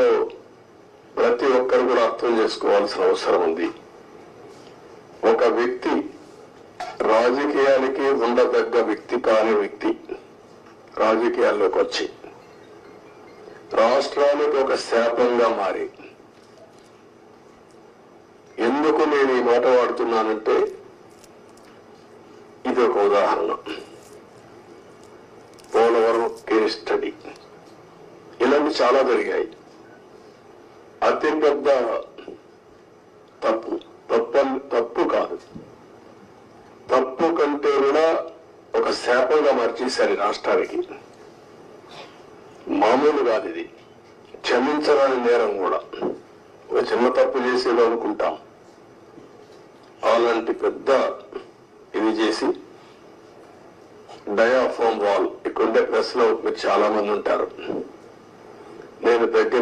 విషయంలో ప్రతి ఒక్కరు కూడా అర్థం చేసుకోవాల్సిన అవసరం ఉంది. ఒక వ్యక్తి రాజకీయానికి ఉండదగ్గ వ్యక్తి కాని వ్యక్తి రాజకీయాల్లోకి వచ్చి రాష్ట్రానికి ఒక శాపంగా మారి, ఎందుకు నేను ఈ మాట వాడుతున్నానంటే ఇది ఒక ఉదాహరణ. పోలవరం కేస్ స్టడీ ఇలాంటి చాలా జరిగాయి. అతిపెద్ద తప్పు కాదు, తప్పు కంటే కూడా ఒక శాపంగా మార్చేశారు రాష్ట్రానికి. మామూలు కాదు ఇది, క్షమించరాని నేరం కూడా. ఒక చిన్న తప్పు చేసేదో అనుకుంటాం, అలాంటి పెద్ద ఇది చేసి డయాఫామ్ వాల్ ఇక్కడుండే ప్రెస్ లో మీరు చాలా మంది ఉంటారు. నేను దగ్గర